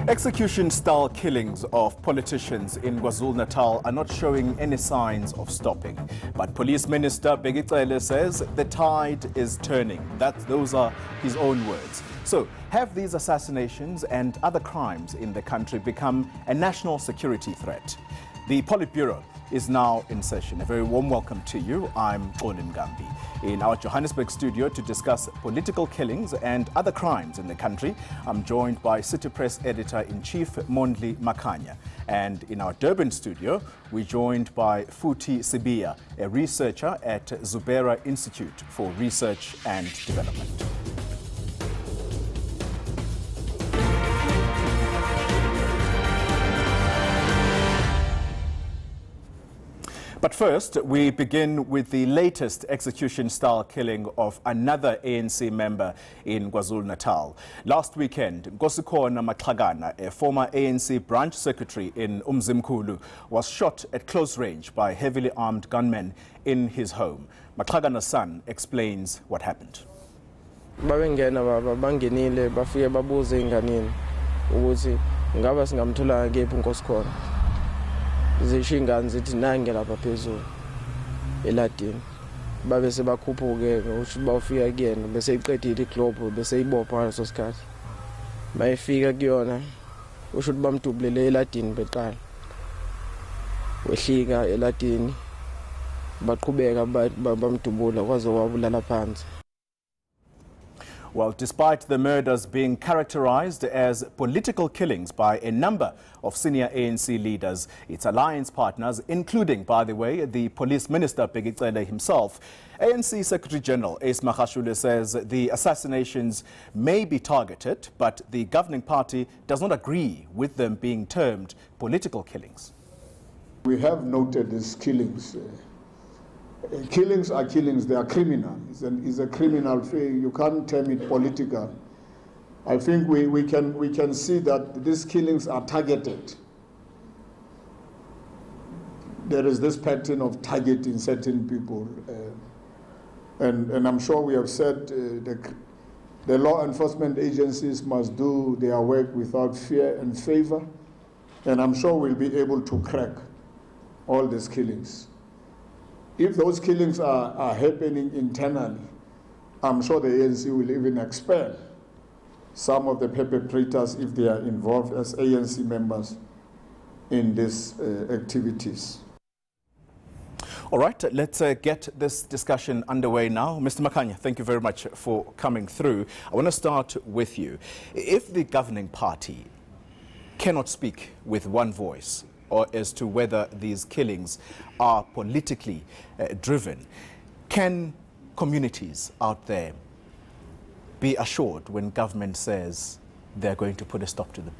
Execution-style killings of politicians in KwaZulu-Natal are not showing any signs of stopping. But Police Minister Bheki Cele says the tide is turning. Those are his own words. So, have these assassinations and other crimes in the country become a national security threat? The PolitBureau is now in session. A very warm welcome to you. I'm Olim Gambi. In our Johannesburg studio to discuss political killings and other crimes in the country, I'm joined by City Press Editor-in-Chief Mondli Makhanya. And in our Durban studio, we're joined by Futhi Sibiya, a researcher at Zubera Institute for Research and Development. But first, we begin with the latest execution-style killing of another ANC member in KwaZulu-Natal. Last weekend, Nkosikhona Matlagana, a former ANC branch secretary in Umzimkhulu, was shot at close range by heavily armed gunmen in his home. Matlagana's son explains what happened. Bangenile bafike babuze enganeni ukuthi ngaba singamthola kephi uNkosikhona. Zishingani zithi nange lapha phezulu eladini babe sebakhuphuke ukuthi bawufika kuyena bese iqedile iglobe bese ibopha ngaleso sikhathi mayifika kuyona usho ukuthi bamdubulele eladini beqala wehlika eladini baqhubeka bamdubula kwaze wabulala phansi. Well, despite the murders being characterized as political killings by a number of senior ANC leaders, its alliance partners, including, by the way, the Police Minister Bheki Cele himself, ANC Secretary General Ace Magashule says the assassinations may be targeted, but the governing party does not agree with them being termed political killings. We have noted these killings. Killings are killings, they are criminal. It's a criminal thing. You can't term it political. I think we can see that these killings are targeted. There is this pattern of targeting certain people. And I'm sure we have said the law enforcement agencies must do their work without fear and favor. And I'm sure we'll be able to crack all these killings. If those killings are happening internally, I'm sure the ANC will even expel some of the perpetrators if they are involved as ANC members in these activities. All right, let's get this discussion underway now. Mr. Makhanya, thank you very much for coming through. I want to start with you. If the governing party cannot speak with one voice, or as to whether these killings are politically driven, can communities out there be assured when government says they're going to put a stop to them?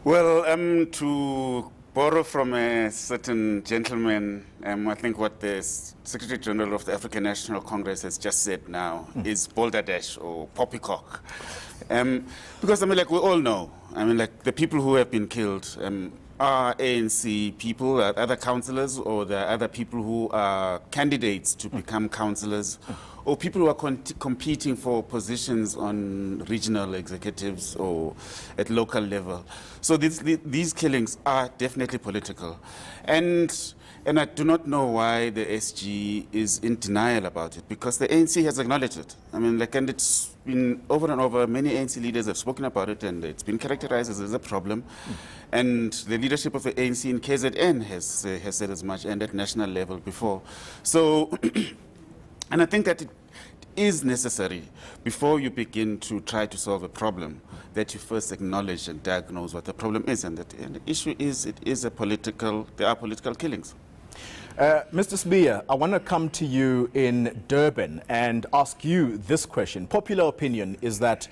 Well, to borrow from a certain gentleman, I think what the Secretary General of the African National Congress has just said now is balderdash or poppycock. Because, like we all know, like the people who have been killed are ANC people, other councillors, or there are other people who are candidates to become councillors, or people who are competing for positions on regional executives or at local level. So these killings are definitely political. And I do not know why the SG is in denial about it, because the ANC has acknowledged it. And it's been over and over, many ANC leaders have spoken about it, and it's been characterized as a problem. And the leadership of the ANC in KZN has said as much, and at national level before. So, and I think that it is necessary, before you begin to try to solve a problem, that you first acknowledge and diagnose what the problem is. And the issue is, there are political killings. Mr. Sibiya, I want to come to you in Durban and ask you this question. Popular opinion is that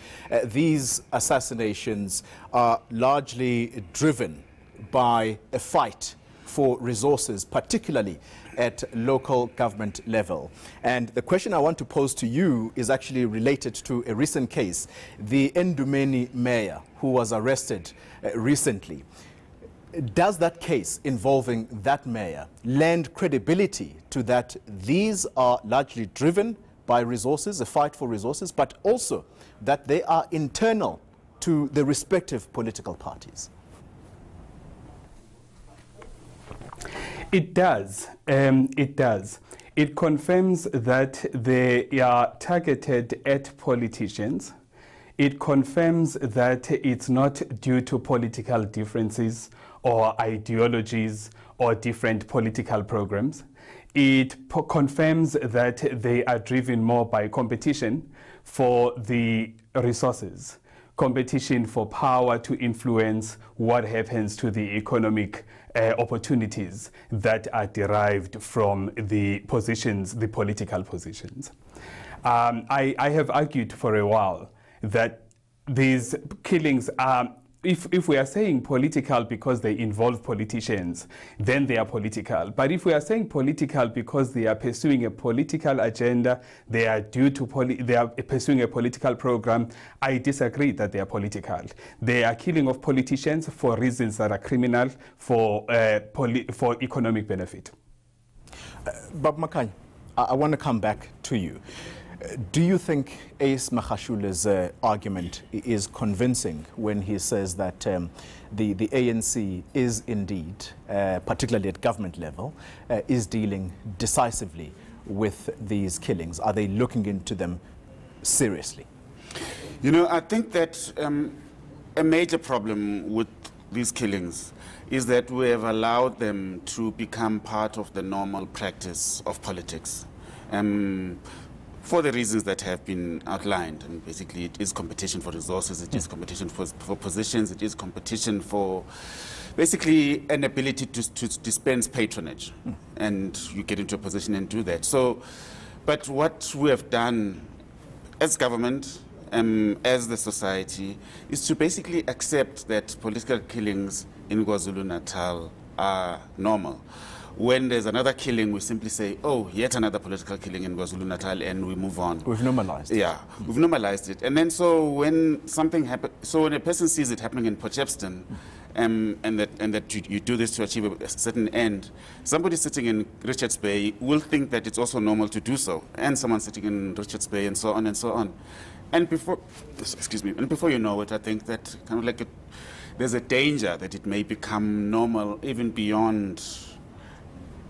these assassinations are largely driven by a fight for resources, particularly at local government level. And the question I want to pose to you is actually related to a recent case, the Ndumeni mayor who was arrested recently. Does that case involving that mayor lend credibility to that these are largely driven by resources, a fight for resources, but also that they are internal to the respective political parties? It does. It does. It confirms that they are targeted at politicians. It confirms that it's not due to political differences or ideologies or different political programs. It confirms that they are driven more by competition for the resources, competition for power to influence what happens to the economic opportunities that are derived from the positions, the political positions. I have argued for a while that these killings are, if we are saying political because they involve politicians, then they are political. But if we are saying political because they are pursuing a political agenda, they are pursuing a political program, I disagree that they are political. They are killing of politicians for reasons that are criminal, for economic benefit. Bob Makany, I want to come back to you. Do you think Ace Magashule's argument is convincing when he says that the ANC is indeed, particularly at government level, is dealing decisively with these killings? Are they looking into them seriously? You know, I think that a major problem with these killings is that we have allowed them to become part of the normal practice of politics. For the reasons that have been outlined. And basically, it is competition for resources, it is competition for positions, it is competition for basically an ability to dispense patronage. And you get into a position and do that. So, but what we have done as government, as the society, is to basically accept that political killings in KwaZulu-Natal are normal. When there's another killing, we simply say, oh, yet another political killing in KwaZulu-Natal, and we move on. We've normalized it. Yeah, we've normalized it. And then so when something happens, so when a person sees it happening in Potchefstroom, and that you do this to achieve a certain end, somebody sitting in Richards Bay will think that it's also normal to do so, and someone sitting in Richards Bay, and so on and so on. And before, excuse me, and before you know it, I think that kind of like there's a danger that it may become normal even beyond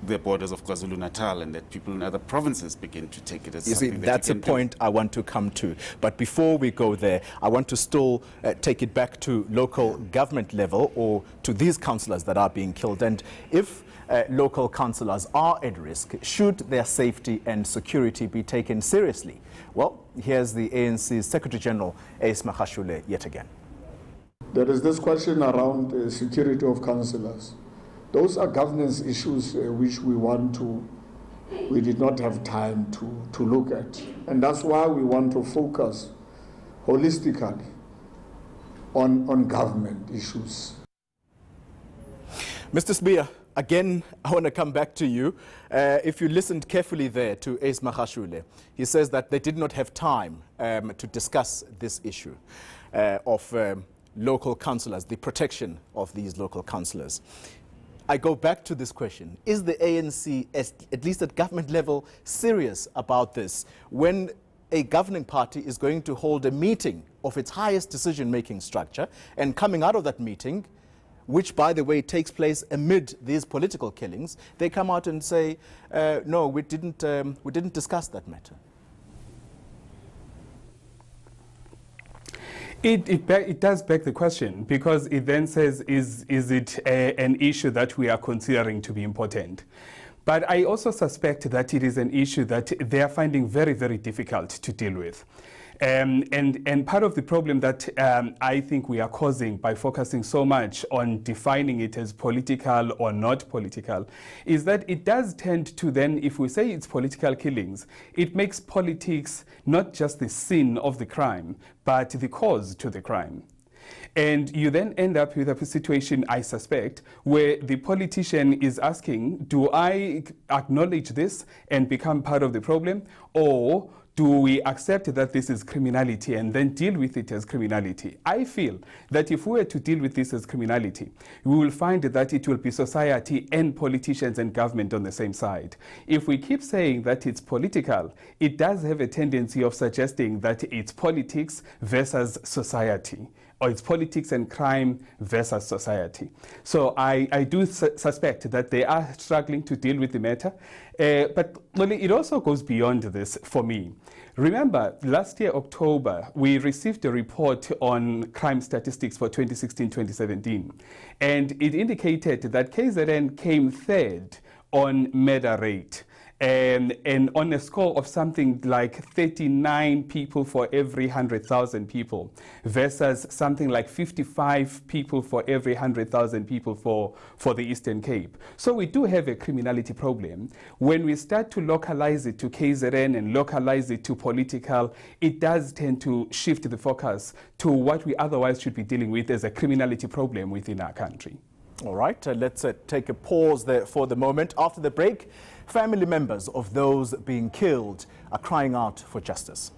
the borders of KwaZulu-Natal, and that people in other provinces begin to take it as something that you can do. That's a point I want to come to. But before we go there, I want to still take it back to local government level, or to these councillors that are being killed. And if local councillors are at risk, should their safety and security be taken seriously? Well, here's the ANC's Secretary General, Ace Magashule, yet again. There is this question around security of councillors. Those are governance issues which we did not have time to look at. And that's why we want to focus holistically on government issues. Mr. Sbiya, again, I want to come back to you. If you listened carefully there to Ace Magashule, he says that they did not have time to discuss this issue of local councillors, the protection of these local councillors. I go back to this question. Is the ANC, at least at government level, serious about this when a governing party is going to hold a meeting of its highest decision-making structure, and coming out of that meeting, which, by the way, takes place amid these political killings, they come out and say, no, we didn't discuss that matter? It does beg the question, because it then says, is it an issue that we are considering to be important? But I also suspect that it is an issue that they are finding very, very difficult to deal with. And part of the problem that I think we are causing by focusing so much on defining it as political or not political is that it does tend to then, if we say it's political killings, it makes politics not just the sin of the crime, but the cause to the crime. And you then end up with a situation, I suspect, where the politician is asking, do I acknowledge this and become part of the problem, or do we accept that this is criminality and then deal with it as criminality? I feel that if we were to deal with this as criminality, we will find that it will be society and politicians and government on the same side. If we keep saying that it's political, it does have a tendency of suggesting that it's politics versus society. or it's politics and crime versus society. So I do suspect that they are struggling to deal with the matter. But it also goes beyond this for me. Remember, last year, October, we received a report on crime statistics for 2016-2017, and it indicated that KZN came third on murder rate. And on a score of something like 39 people for every 100,000 people versus something like 55 people for every 100,000 people for the Eastern Cape. So we do have a criminality problem. When we start to localize it to KZN and localize it to political, it does tend to shift the focus to what we otherwise should be dealing with as a criminality problem within our country. All right, let's take a pause there for the moment. After the break, family members of those being killed are crying out for justice.